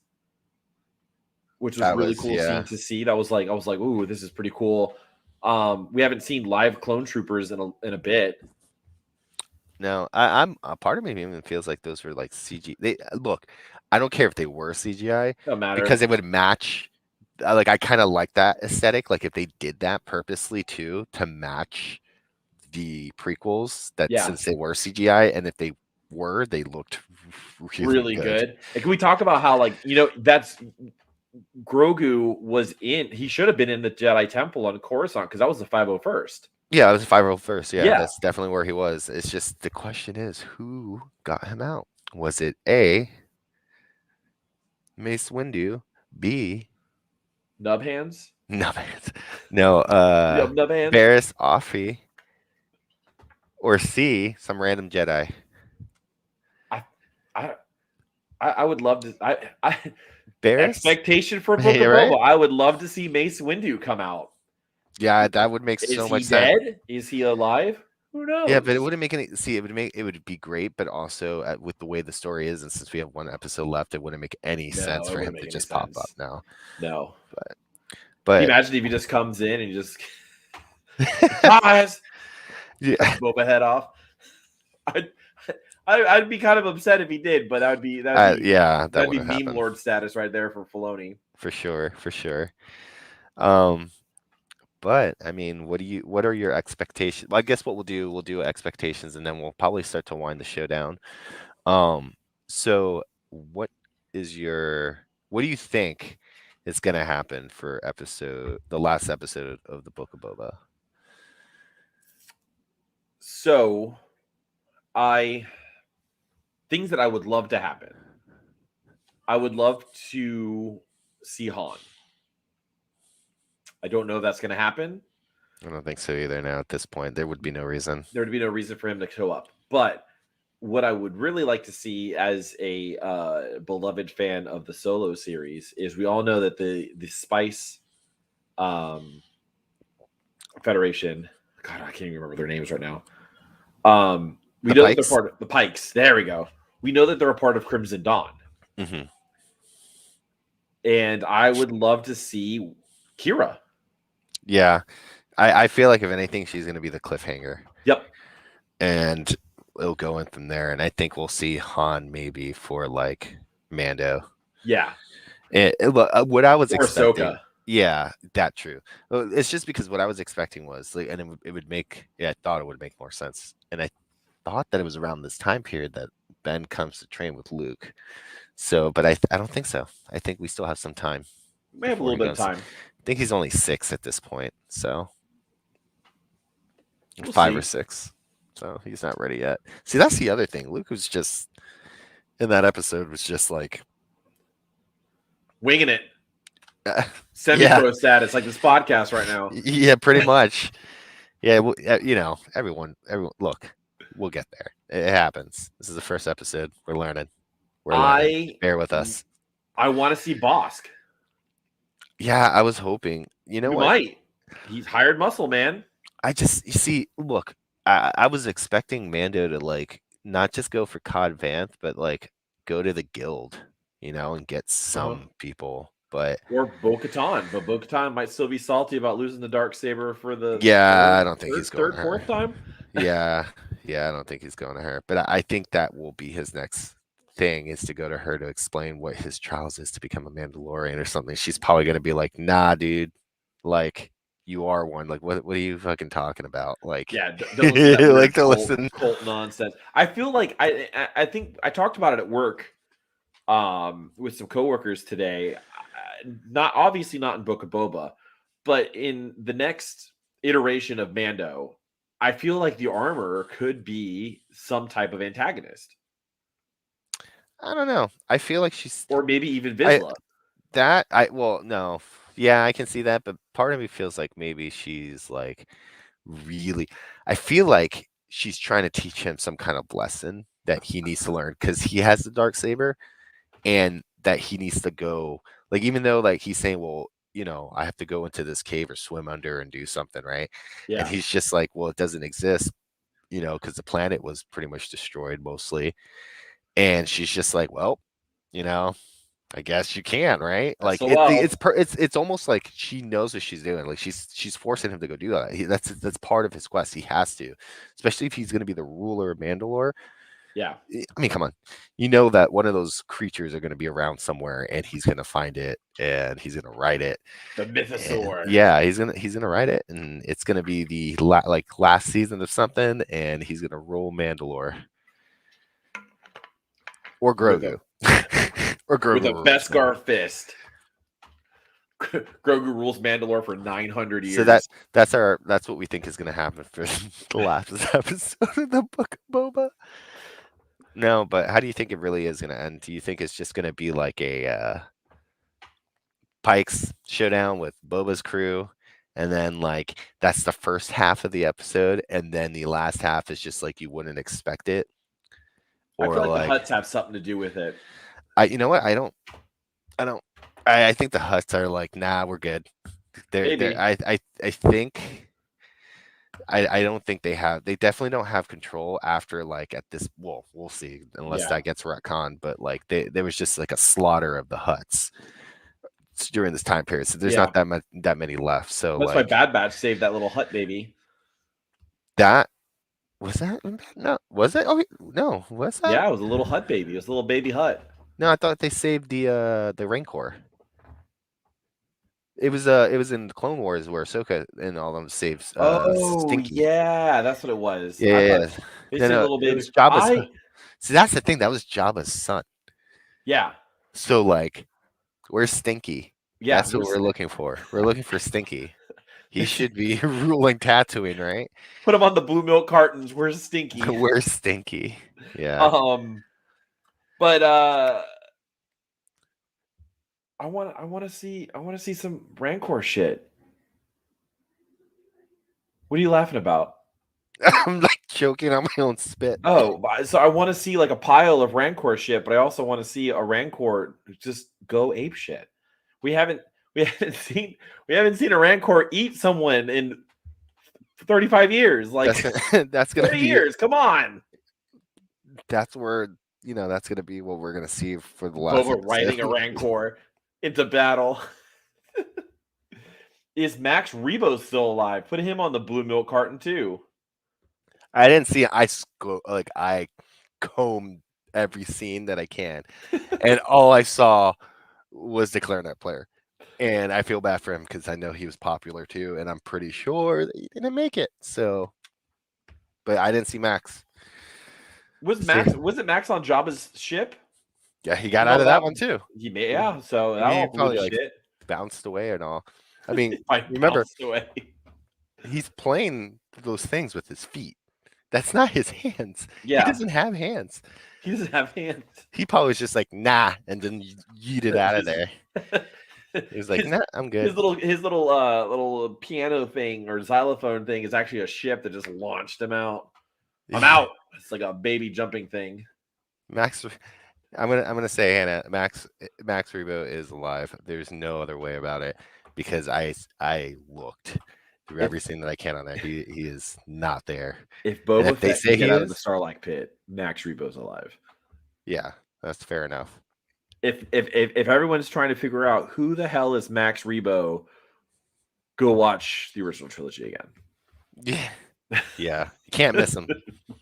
Which was really cool scene to see. That was like, I was like, ooh, this is pretty cool. We haven't seen live clone troopers in a bit. No, I'm a part of me even feels like those were like CG. Look, I don't care if they were CGI. Don't matter because it would match. Like I kind of like that aesthetic. Like if they did that purposely too to match the prequels, since they were CGI, and if they looked really good. And can we talk about how that's Grogu was in? He should have been in the Jedi Temple on Coruscant because that was the 501st. Yeah, it was the 501st. Yeah, that's definitely where he was. It's just the question is who got him out? Was it A, Mace Windu, B, Nub Hands? No, Barriss Offee, or C, some random Jedi? I would love to. I Barriss? Expectation for Book of Boba. I would love to see Mace Windu come out. Yeah, that would make so much sense. Is he dead? Is he alive? Who knows? Yeah, but it wouldn't make any. See, it would be great, but also with the way the story is, and since we have one episode left, it wouldn't make any sense for him to just pop up now. No, but can you imagine if he just comes in and he just guys, Boba head off. I'd be kind of upset if he did, but that'd be meme happen. Lord status right there for Filoni. For sure. But I mean, what are your expectations? Well, I guess what we'll do expectations, and then we'll probably start to wind the show down. So what do you think is going to happen for the last episode of the Book of Boba? So things that I would love to happen. I would love to see Han. I don't know if that's going to happen. I don't think so either. Now at this point, there would be no reason. There would be no reason for him to show up. But what I would really like to see as a beloved fan of the Solo series is we all know that the Spice Federation. God, I can't even remember their names right now. We The know that they're Pikes? part of the Pikes. There we go. We know that they're a part of Crimson Dawn, Hmm. and I would love to see Kira. Yeah, I feel like if anything, she's going to be the cliffhanger, Yep. and it'll go in from there. And I think we'll see Han maybe for like Mando. Yeah. What I was Or expecting, Ahsoka. yeah, that true. Well, it's just because what I was expecting was like, and it would make, yeah, I thought it would make more sense, and I thought that it was around this time period that Ben comes to train with Luke. So, but I don't think so. I think we still have some time We have a before little he bit of goes. time. I think he's only 6 at this point, so We'll 5 or see. 6. So he's not ready yet. See, that's the other thing. Luke was just in that episode was just like, Winging it. yeah, Semi-pro status, like this podcast right now. yeah, pretty much. Yeah, well, everyone. Look, we'll get there. It happens. This is the first episode. We're learning. We're learning. Bear with us. I want to see Bosk. Yeah, I was hoping. You know We what? might. He's hired muscle, man. You see, look, I was expecting Mando to like not just go for Cod Vanth, but like go to the guild, and get some people. But Or Bo-Katan. But Bo-Katan might still be salty about losing the Darksaber for the yeah, I don't think he's going to her. fourth time. Yeah, I don't think he's going to her. But I think that will be his next thing is to go to her to explain what his trials is to become a Mandalorian or something. She's probably going to be like, "Nah, dude, like you are one. Like what are you fucking talking about?" Like Yeah, don't listen to that weird like to listen. cult nonsense. I feel like I think I talked about it at work with some coworkers today. Not obviously not in Book of Boba, but in the next iteration of Mando, I feel like the armor could be some type of antagonist. I don't know. I feel like she's Or maybe even Vizsla. no. Yeah, I can see that, but part of me feels like maybe she's like really I feel like she's trying to teach him some kind of lesson that he needs to learn because he has the dark saber and that he needs to go like even though like he's saying, well, I have to go into this cave or swim under and do something, right? Yeah. And he's just like, well, it doesn't exist, because the planet was pretty much destroyed mostly. And she's just like, well, I guess you can, right? Like it's almost like she knows what she's doing. Like she's forcing him to go do that. That's part of his quest. He has to, especially if he's going to be the ruler of Mandalore. Yeah. I mean, come on. You know that one of those creatures are going to be around somewhere, and he's going to find it, and he's going to write it. The Mythosaur. Yeah, he's gonna write it, and it's going to be the last season of something, and he's going to rule Mandalore. Or Grogu. Or Grogu. With a Beskar fist. Grogu rules Mandalore for 900 years. So that's what we think is going to happen for the last episode of the Book of Boba. No, but how do you think it really is going to end? Do you think it's just going to be like a Pikes showdown with Boba's crew, and then like that's the first half of the episode, and then the last half is just like you wouldn't expect it? Or I feel like the Hutts have something to do with it. You know what? I don't. I think the Hutts are like, nah, we're good. I think. I don't think they definitely don't have control after like at this. Well, we'll see unless that gets retconned. But like there was just like a slaughter of the Hutts during this time period. So there's not that many left. So that's why Bad Batch saved that little Hutt baby. That was that? No, was it? Oh no, was that? Yeah, it was a little Hutt baby. It was a little baby Hutt. No, I thought they saved the Rancor. It was in the Clone Wars where Ahsoka and all them saved Stinky. Yeah, that's what it was. Yeah. They saved a little baby. See, that's the thing. That was Jabba's son. Yeah. So like, where's Stinky? Yeah, that's what we're looking for. We're looking for Stinky. He should be ruling Tatooine, right? Put him on the blue milk cartons. Where's Stinky? Where's Stinky? Yeah. But I want to see some Rancor shit. What are you laughing about? I'm like choking on my own spit. Oh, so I want to see like a pile of Rancor shit, but I also want to see a Rancor just go ape shit. We haven't we haven't seen we haven't seen a Rancor eat someone in 35 years. Like That's gonna 30 be years. Come on. that's where that's gonna be what we're gonna see for the last Boba riding a episode. Rancor into battle. Is Max Rebo still alive? Put him on the blue milk carton too. I didn't see it. I combed every scene that I can, and all I saw was the clarinet player. And I feel bad for him because I know he was popular too, and I'm pretty sure that he didn't make it. So, but I didn't see Max. Was it Max on Jabba's ship? Yeah, he got You know out of that that one too. He may, yeah. So I that mean, he all blew probably to like shit. bounced away and all. I mean, I remember bounced away. he's playing those things with his feet. That's not his hands. Yeah, He doesn't have hands. he doesn't have hands. He probably was just like, nah, and then yeeted out of there. He was like, his, nah, I'm good. his little piano thing or xylophone thing is actually a ship that just launched him out. I'm out. It's like a baby jumping thing. Max, I'm gonna say, Hannah, Max Rebo is alive. There's no other way about it because I looked through everything that I can on there. He is not there. If And Boba if they Fett say can get he out of the is, Starlight Pit, Max Rebo's alive. yeah, that's fair enough. If everyone's trying to figure out who the hell is Max Rebo, go watch the original trilogy again. Yeah, you can't miss him.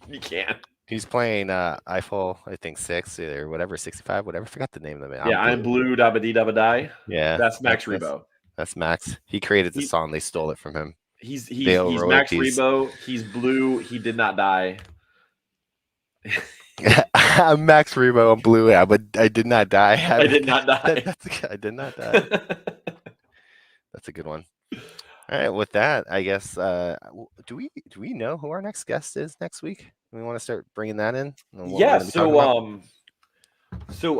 You can't. He's playing Eiffel, I think 6 or whatever, 65, whatever. I forgot the name of it. Yeah, I'm blue, dabba dee dabba die. Yeah, That's Max Rebo. That's Max. He created the song. They stole it from him. He's Dale Max royalties. Rebo. He's blue. He did not die. I'm Max Rebo. I'm blue. Yeah, but I did not die. I did not die. I did not die. That's a good one. All right. With that, I guess do we know who our next guest is next week? We want to start bringing that in. Yeah. So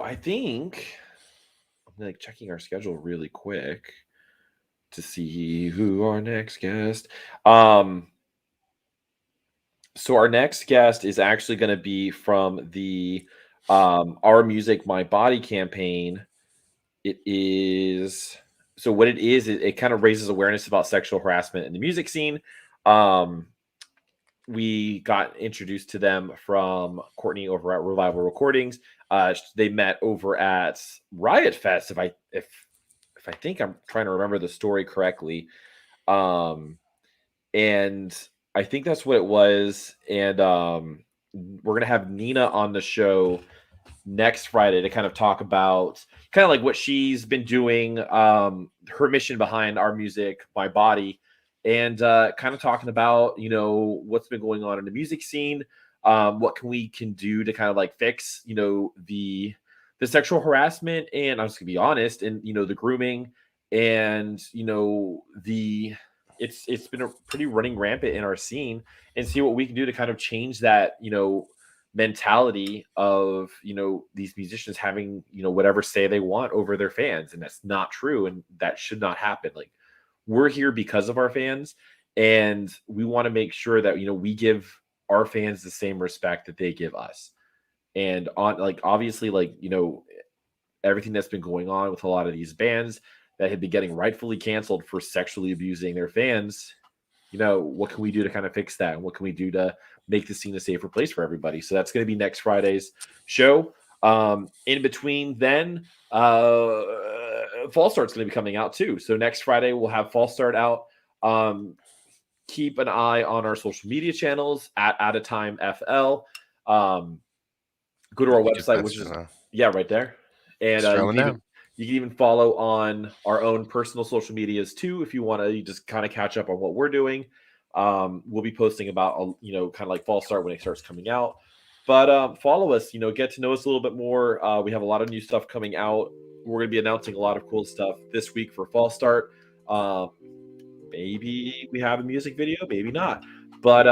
I think I'm like checking our schedule really quick to see who our next guest. So our next guest is actually going to be from the Our Music My Body campaign. It is so what it is, it kind of raises awareness about sexual harassment in the music scene. We got introduced to them from Courtney over at Revival Recordings. They met over at Riot Fest, if I think I'm trying to remember the story correctly. And I think that's what it was. And we're gonna have Nina on the show next Friday to kind of talk about kind of like what she's been doing, her mission behind Our Music, My Body, and kind of talking about, what's been going on in the music scene, what we can do to kind of like fix, the sexual harassment, and I'm just gonna be honest, and the grooming, and it's been a pretty running rampant in our scene, and see what we can do to kind of change that, mentality of these musicians having whatever say they want over their fans, and that's not true, and that should not happen. Like, we're here because of our fans, and we want to make sure that we give our fans the same respect that they give us. And on obviously everything that's been going on with a lot of these bands that have been getting rightfully canceled for sexually abusing their fans, what can we do to kind of fix that, and what can we do to make the scene a safer place for everybody? So that's going to be next Friday's show. In between then, Fall Start's going to be coming out too. So next Friday we'll have Fall Start out. Keep an eye on our social media channels at Out of Time FL. Go to our website, which is right there, and you can even follow on our own personal social medias too if you want to just kind of catch up on what we're doing. We'll be posting about kind of like Fall Start when it starts coming out. But follow us, get to know us a little bit more. We have a lot of new stuff coming out. We're going to be announcing a lot of cool stuff this week for Fall Start. Maybe we have a music video, maybe not. But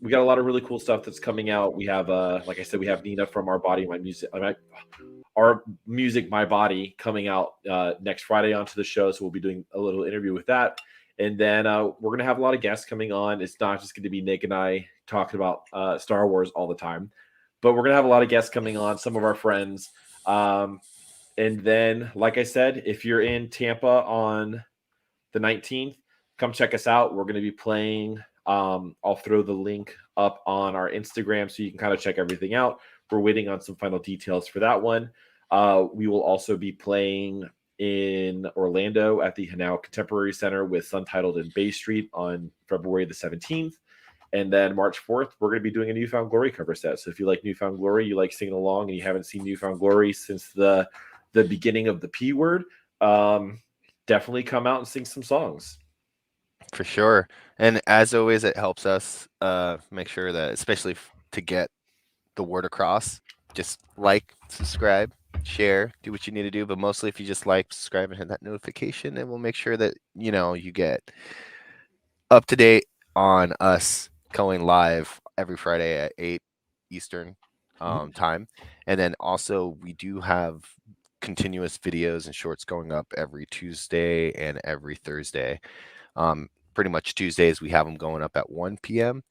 we got a lot of really cool stuff that's coming out. We have, like I said, we have Nina from Our Music, My Body coming out next Friday onto the show. So we'll be doing a little interview with that. And then we're going to have a lot of guests coming on. It's not just going to be Nick and I talking about Star Wars all the time, but we're going to have a lot of guests coming on, some of our friends. And then, like I said, if you're in Tampa on the 19th, come check us out. We're going to be playing. I'll throw the link up on our Instagram so you can kind of check everything out. We're waiting on some final details for that one. We will also be playing in Orlando at the Hanau Contemporary Center with Suntitled and Bay Street on February the 17th. And then March 4th, we're going to be doing a Newfound Glory cover set. So if you like Newfound Glory, you like singing along, and you haven't seen Newfound Glory since the beginning of the P word, definitely come out and sing some songs. For sure. And as always, it helps us make sure that, especially to get the word across, just like, subscribe, share, do what you need to do. But mostly if you just like, subscribe, and hit that notification, and we'll make sure that, you get up to date on us going live every Friday at 8 Eastern time. And then also we do have continuous videos and shorts going up every Tuesday and every Thursday. Pretty much Tuesdays we have them going up at 1 p.m.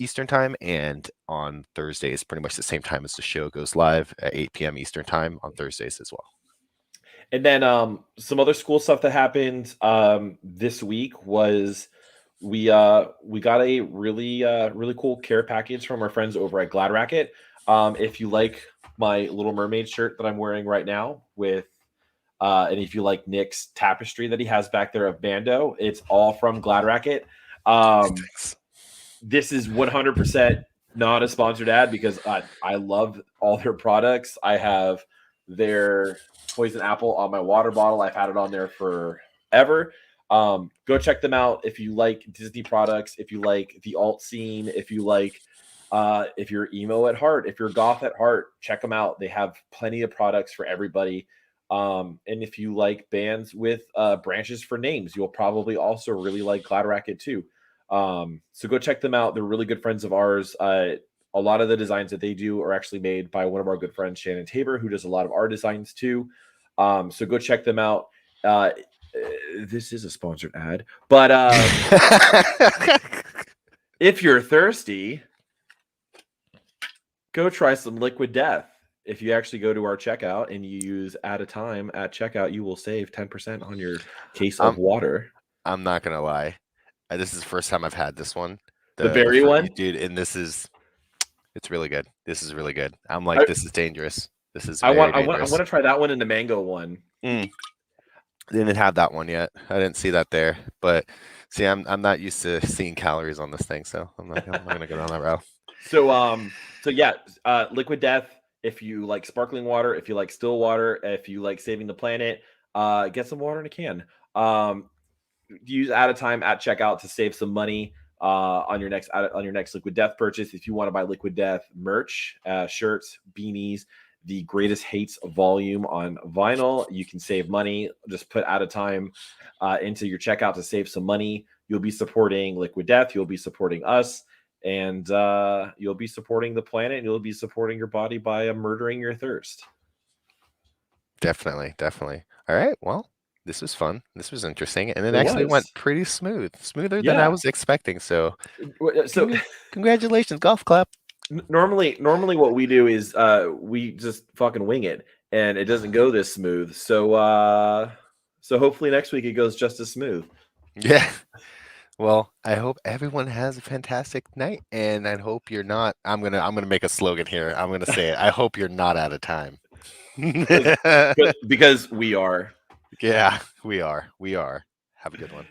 Eastern time, and on Thursdays pretty much the same time as the show goes live at 8 p.m. Eastern time on Thursdays as well. And then some other school stuff that happened this week was we got a really cool care package from our friends over at Glad Racket. If you like my Little Mermaid shirt that I'm wearing right now with and if you like Nick's tapestry that he has back there of Bando, it's all from Glad Racket. This is 100% not a sponsored ad because I love all their products. I have their Poison Apple on my water bottle. I've had it on there forever. Go check them out if you like Disney products, if you like the alt scene, if you like if you're emo at heart, if you're goth at heart, check them out. They have plenty of products for everybody. And if you like bands with branches for names, you'll probably also really like Glad Racket too. So go check them out. They're really good friends of ours. A lot of the designs that they do are actually made by one of our good friends, Shannon Tabor, who does a lot of our designs too. So go check them out. This is a sponsored ad, but if you're thirsty, go try some Liquid Death. If you actually go to our checkout and you use at a time at checkout, you will save 10% on your case of water. I'm not gonna lie, this is the first time I've had this one, the berry one, dude, and it's really good. This is really good. I'm like, this is dangerous. This is. I want to try that one and the mango one. Didn't have that one yet. I didn't see that there, but see, I'm not used to seeing calories on this thing, so I'm not gonna go down that route. So yeah, Liquid Death. If you like sparkling water, if you like still water, if you like saving the planet, get some water in a can. Use at a time at checkout to save some money on your next Liquid Death purchase. If you want to buy Liquid Death merch, shirts, beanies, the Greatest Hates volume on vinyl, you can save money. Just put at a time into your checkout to save some money. You'll be supporting Liquid Death. You'll be supporting us. And you'll be supporting the planet, and you'll be supporting your body by murdering your thirst. Definitely. All right. Well, this was fun. This was interesting, and it actually went pretty smoother than I was expecting. So congratulations, golf clap. Normally, what we do is we just fucking wing it, and it doesn't go this smooth. So hopefully next week it goes just as smooth. Yeah. Well, I hope everyone has a fantastic night, and I hope you're not. I'm gonna make a slogan here. I'm gonna say it. I hope you're not out of time. Because we are. Yeah, we are. Have a good one.